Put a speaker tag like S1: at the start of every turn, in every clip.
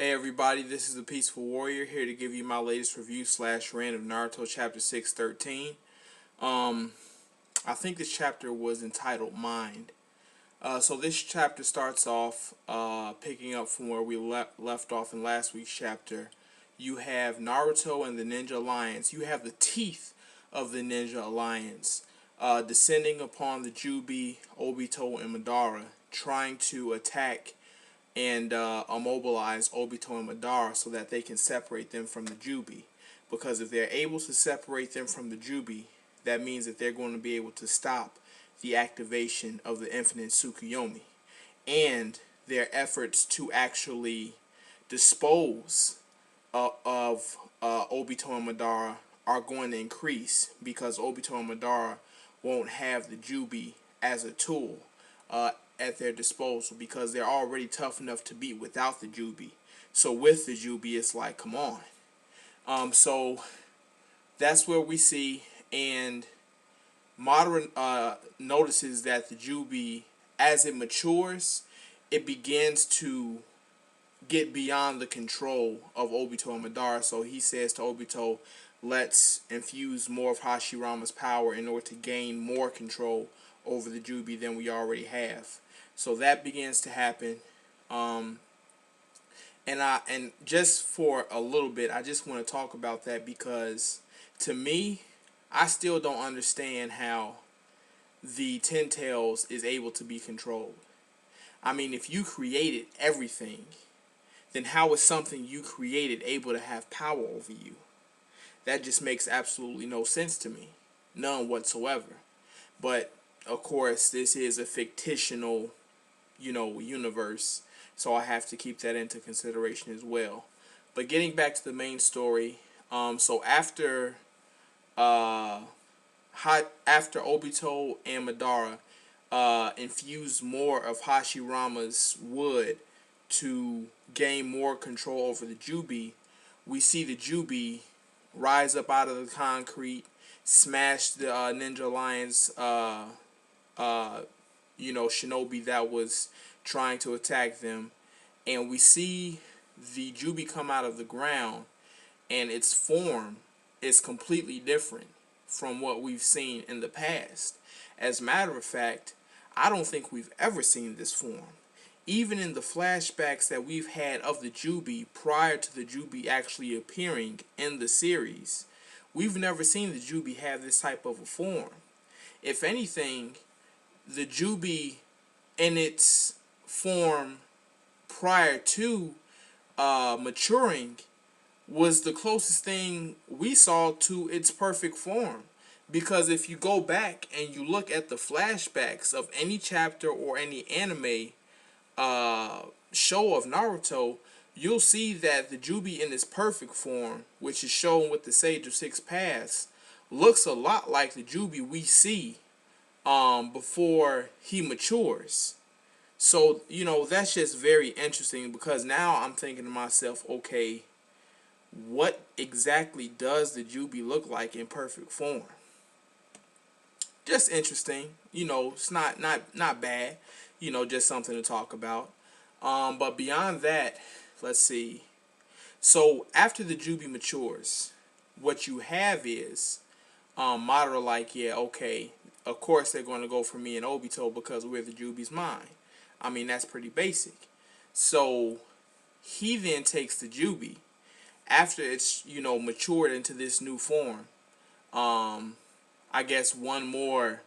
S1: Hey everybody, this is the Peaceful Warrior here to give you my latest review / rant of Naruto Chapter 613. I think this chapter was entitled Mind. So this chapter starts off picking up from where we left off in last week's chapter. You have Naruto and the Ninja Alliance. You have the teeth of the Ninja Alliance descending upon the Jubi, Obito, and Madara, trying to attack and immobilize Obito and Madara so that they can separate them from the Jubi. Because if they're able to separate them from the Jubi, that means that they're going to be able to stop the activation of the Infinite Tsukuyomi. And their efforts to actually dispose of Obito and Madara are going to increase, because Obito and Madara won't have the Jubi as a tool at their disposal, because they're already tough enough to beat without the Jubi. So with the Jubi, it's like, come on. So that's where we see, and Madara notices that the Jubi, as it matures, it begins to get beyond the control of Obito and Madara. So he says to Obito, let's infuse more of Hashirama's power in order to gain more control over the Jubi than we already have. So that begins to happen. And just for a little bit, I just want to talk about that, because to me, I still don't understand how the Ten Tails is able to be controlled. I mean, if you created everything, then how is something you created able to have power over you? That just makes absolutely no sense to me. None whatsoever. But, of course, this is a fictional, universe. So I have to keep that into consideration as well. But getting back to the main story, so after Obito and Madara infuse more of Hashirama's wood to gain more control over the Jubi, we see the Jubi rise up out of the concrete, smash the Ninja Alliance, shinobi that was trying to attack them, and we see the Jubi come out of the ground, and its form is completely different from what we've seen in the past. As a matter of fact, I don't think we've ever seen this form. Even in the flashbacks that we've had of the Jubi prior to the Jubi actually appearing in the series, we've never seen the Jubi have this type of a form. If anything, the Jubi in its form prior to maturing was the closest thing we saw to its perfect form. Because if you go back and you look at the flashbacks of any chapter or any anime show of Naruto, you'll see that the Jubi in its perfect form, which is shown with the Sage of Six Paths, looks a lot like the Jubi we see before he matures. So, that's just very interesting, because now I'm thinking to myself, okay, what exactly does the Jubi look like in perfect form? Just interesting. It's not bad. Just something to talk about. But beyond that, let's see. So after the Jubi matures, what you have is Madara like, yeah, okay, of course they're going to go for me and Obito because we're the Jubi's mind. I mean, that's pretty basic. So he then takes the Jubi after it's, matured into this new form. I guess one more,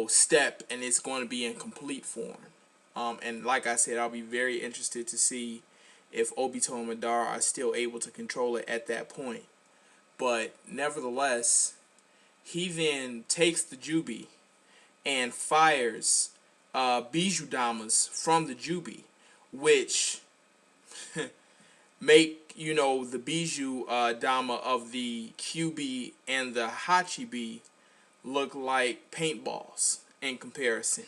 S1: step, and it's going to be in complete form. And like I said, I'll be very interested to see if Obito and Madara are still able to control it at that point. But nevertheless, he then takes the Jubi and fires Bijudamas from the Jubi, which make, the Biju Dama of the QB and the Hachibi look like paintballs in comparison.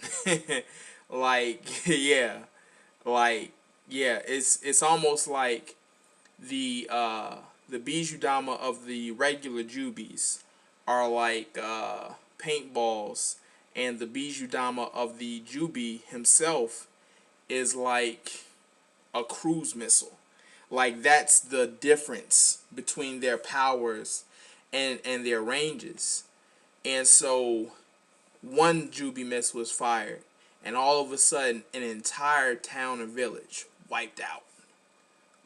S1: It's almost like the Biju Dama of the regular Jubis are like paintballs, and the Biju Dama of the Jubi himself is like a cruise missile. Like, that's the difference between their powers and their ranges. And so one Jubi missile was fired, and all of a sudden an entire town or village wiped out.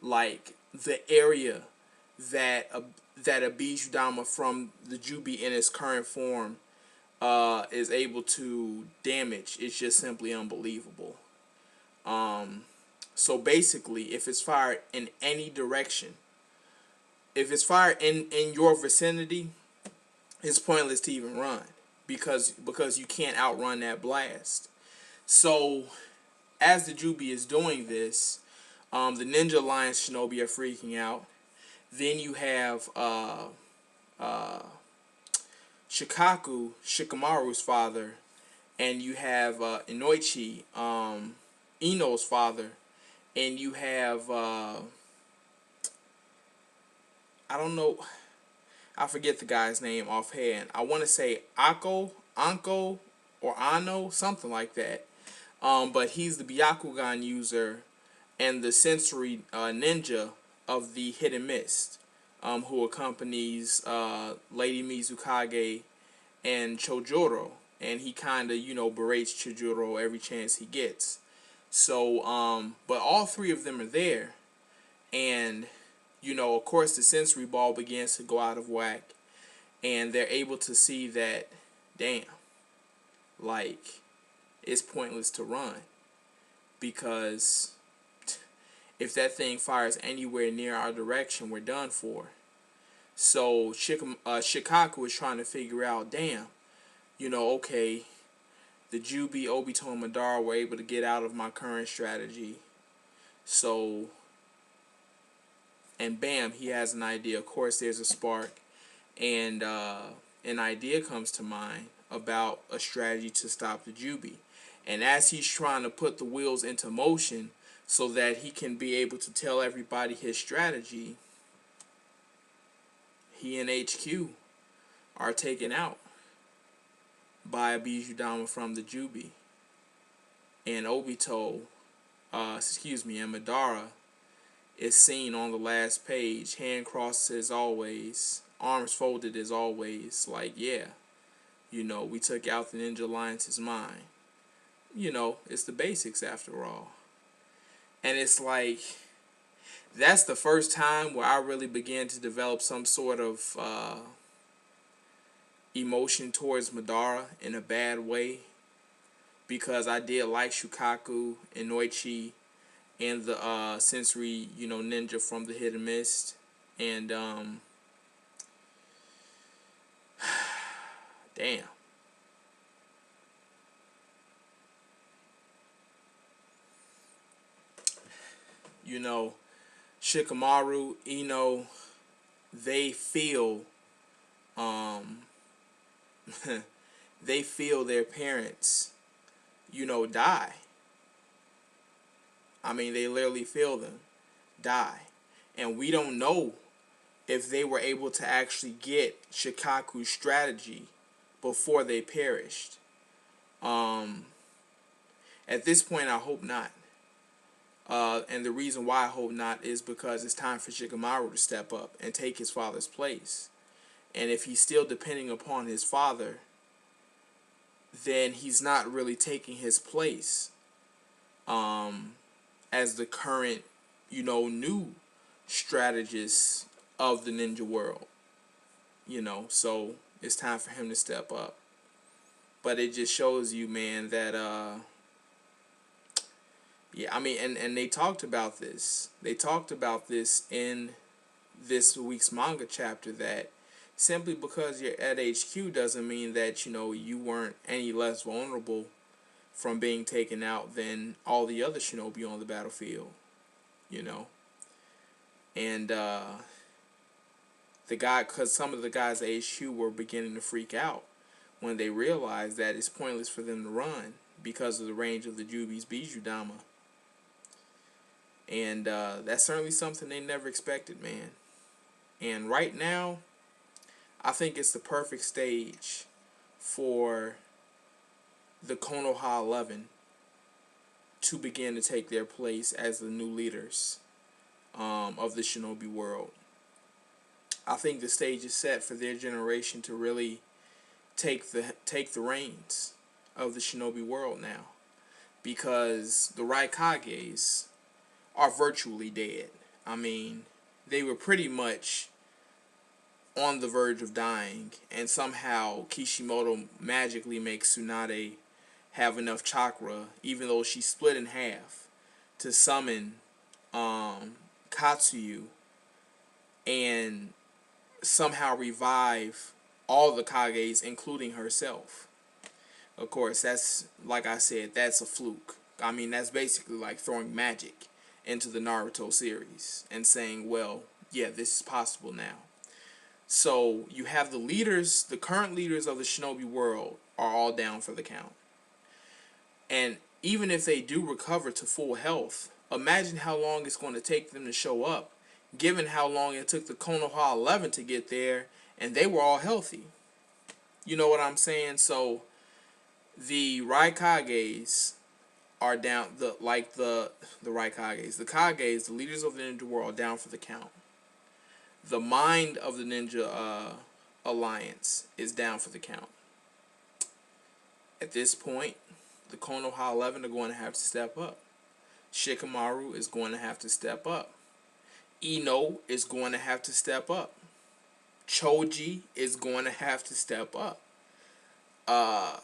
S1: Like, the area that a Bijudama from the Jubi in its current form is able to damage is just simply unbelievable. So basically, if it's fired in any direction, if it's fired in your vicinity, it's pointless to even run, because you can't outrun that blast. So as the Jubi is doing this, the Ninja Alliance Shinobi are freaking out. Then you have Shikamaru's father, and you have Inoichi, Ino's father, and you have I don't know, I forget the guy's name offhand. I want to say Anko, or Ano, something like that. But he's the Byakugan user and the sensory ninja of the Hidden Mist, who accompanies Lady Mizukage and Chojuro, and he kind of, berates Chojuro every chance he gets. So, but all three of them are there, and, of course the sensory ball begins to go out of whack, and they're able to see that, damn, like, it's pointless to run, because if that thing fires anywhere near our direction, we're done for. So Shikaku is trying to figure out, damn, okay, the Jubi, Obito, and Madara were able to get out of my current strategy. So, and bam, he has an idea. Of course, there's a spark, and an idea comes to mind about a strategy to stop the Jubi. And as he's trying to put the wheels into motion so that he can be able to tell everybody his strategy, he and HQ are taken out by a Bijudama from the Jubi. And Obito, and Madara is seen on the last page, hand crossed as always, arms folded as always, like, yeah, we took out the Ninja Alliance's mind. It's the basics after all. And it's like, that's the first time where I really began to develop some sort of emotion towards Madara in a bad way, because I did like Shukaku, Inoichi, and the sensory, ninja from the Hidden Mist. And damn. Shikamaru, Ino, they feel they feel their parents, die. I mean, they literally feel them die. And we don't know if they were able to actually get Shikaku's strategy before they perished. At this point, I hope not. And the reason why I hope not is because it's time for Shikamaru to step up and take his father's place. And if he's still depending upon his father, then he's not really taking his place as the current, new strategist of the ninja world. So it's time for him to step up. But it just shows you, man, that yeah, I mean, and they talked about this. They talked about this in this week's manga chapter, that simply because you're at HQ doesn't mean that, you weren't any less vulnerable from being taken out than all the other shinobi on the battlefield, And because some of the guys at HQ were beginning to freak out when they realized that it's pointless for them to run because of the range of the Jubi's Bijudama. And that's certainly something they never expected, man. And right now, I think it's the perfect stage for the Konoha 11 to begin to take their place as the new leaders. of the shinobi world. I think the stage is set for their generation to really take the reins of the shinobi world now, because the Raikages are virtually dead. I mean, they were pretty much on the verge of dying, and somehow Kishimoto magically makes Tsunade have enough chakra, even though she's split in half, to summon Katsuyu and somehow revive all the Kages, including herself. Of course, that's, like I said, that's a fluke. I mean, that's basically like throwing magic into the Naruto series and saying, well, yeah, this is possible now. So you have the leaders, the current leaders of the shinobi world are all down for the count. And even if they do recover to full health, imagine how long it's going to take them to show up, given how long it took the Konoha 11 to get there, and they were all healthy. You know what I'm saying? So the Raikages are down, the Raikages, the Kages, the leaders of the ninja world, are down for the count. The mind of the ninja alliance is down for the count. At this point, the Konoha 11 are going to have to step up. Shikamaru is going to have to step up. Ino is going to have to step up. Choji is going to have to step up.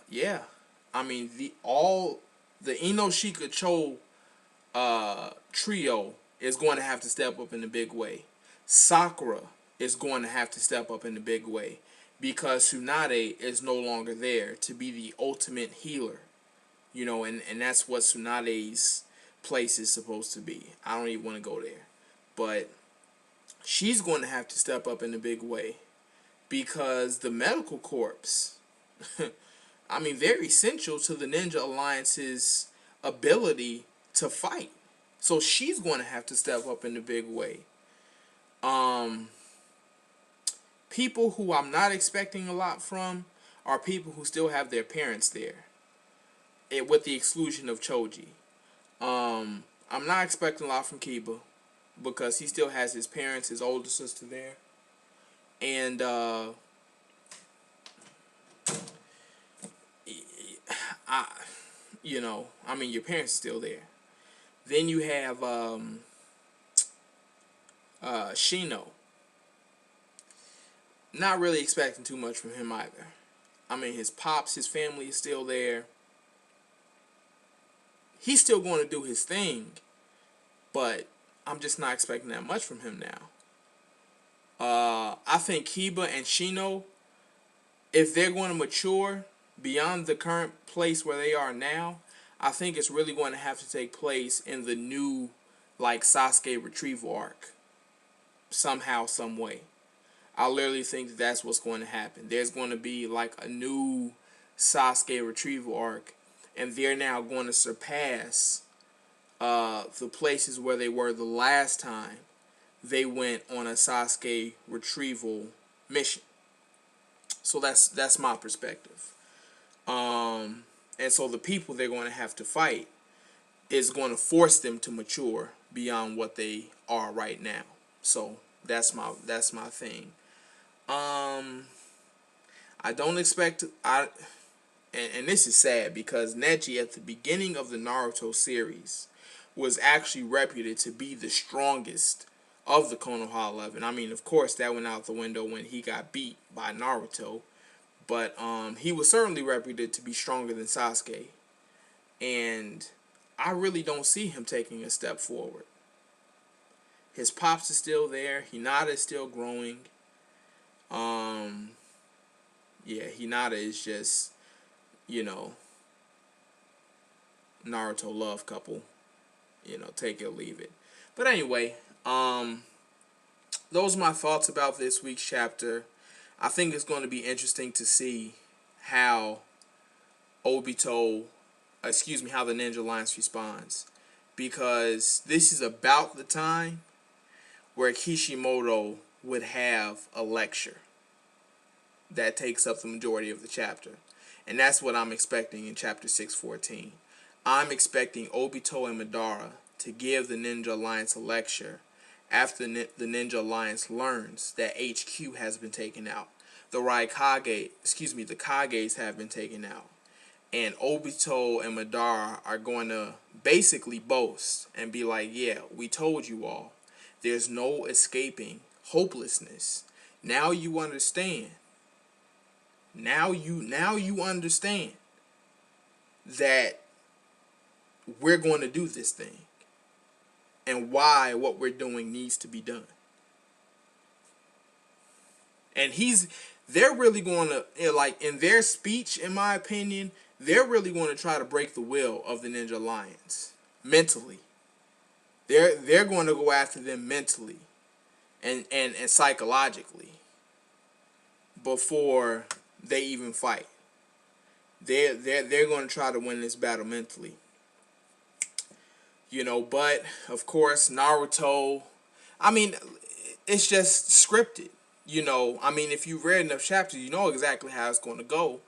S1: Yeah. I mean, the In-Chika-Cho trio is going to have to step up in a big way. Sakura is going to have to step up in a big way, because Tsunade is no longer there to be the ultimate healer. You know, and that's what Tsunade's place is supposed to be. I don't even want to go there. But she's going to have to step up in a big way, because the medical corps, I mean, they're essential to the Ninja Alliance's ability to fight. So she's going to have to step up in a big way. People who I'm not expecting a lot from are people who still have their parents there, with the exclusion of Choji. I'm not expecting a lot from Kiba, because he still has his parents, his older sister there. And I mean, your parents are still there. Then you have Shino. Not really expecting too much from him either. I mean, his pops, his family is still there. He's still going to do his thing, but I'm just not expecting that much from him now. I think Kiba and Shino, if they're going to mature beyond the current place where they are now, I think it's really going to have to take place in the new, like, Sasuke retrieval arc. Somehow, some way. I literally think that that's what's going to happen. There's going to be like a new Sasuke retrieval arc, and they're now going to surpass the places where they were the last time they went on a Sasuke retrieval mission. So that's my perspective. And so the people they're going to have to fight is going to force them to mature beyond what they are right now. So that's my thing. I don't expect and this is sad, because Neji at the beginning of the Naruto series was actually reputed to be the strongest of the Konoha 11. I mean, of course, that went out the window when he got beat by Naruto, but he was certainly reputed to be stronger than Sasuke, and I really don't see him taking a step forward. His pops is still there. Hinata is still growing. Yeah, Hinata is just, Naruto love couple. Take it or leave it. But anyway, those are my thoughts about this week's chapter. I think it's going to be interesting to see how how the Ninja Alliance responds. Because this is about the time where Kishimoto would have a lecture that takes up the majority of the chapter. And that's what I'm expecting in chapter 614. I'm expecting Obito and Madara to give the Ninja Alliance a lecture after the Ninja Alliance learns that HQ has been taken out. The the Kages have been taken out. And Obito and Madara are going to basically boast and be like, yeah, we told you all. There's no escaping hopelessness. Now you understand. Now you understand that we're going to do this thing. And why what we're doing needs to be done. And they're really going to, like, in their speech, in my opinion, they're really going to try to break the will of the Ninja Alliance mentally. They're going to go after them mentally and psychologically before they even fight. They're going to try to win this battle mentally. But of course Naruto, I mean, it's just scripted. If you've read enough chapters, you know exactly how it's going to go.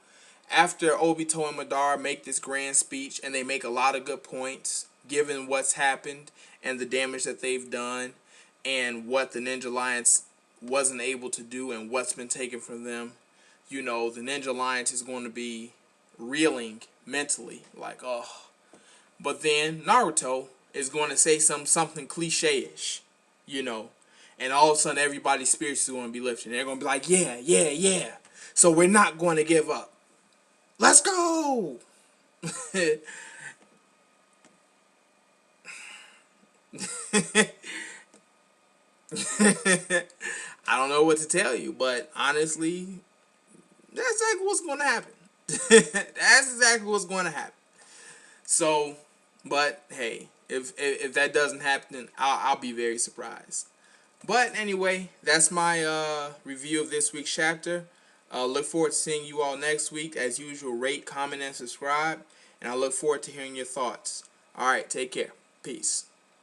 S1: After Obito and Madara make this grand speech, and they make a lot of good points, given what's happened and the damage that they've done, and what the Ninja Alliance wasn't able to do, and what's been taken from them, the Ninja Alliance is going to be reeling mentally, like, oh. But then Naruto is going to say something cliche-ish, and all of a sudden everybody's spirits is going to be lifted. They're going to be like, yeah, yeah, yeah. So we're not going to give up. Let's go! I don't know what to tell you, but honestly, that's exactly what's going to happen. That's exactly what's going to happen. So, but hey, if that doesn't happen, then I'll be very surprised. But anyway, that's my review of this week's chapter. Look forward to seeing you all next week. As usual, rate, comment, and subscribe. And I look forward to hearing your thoughts. Alright, take care. Peace.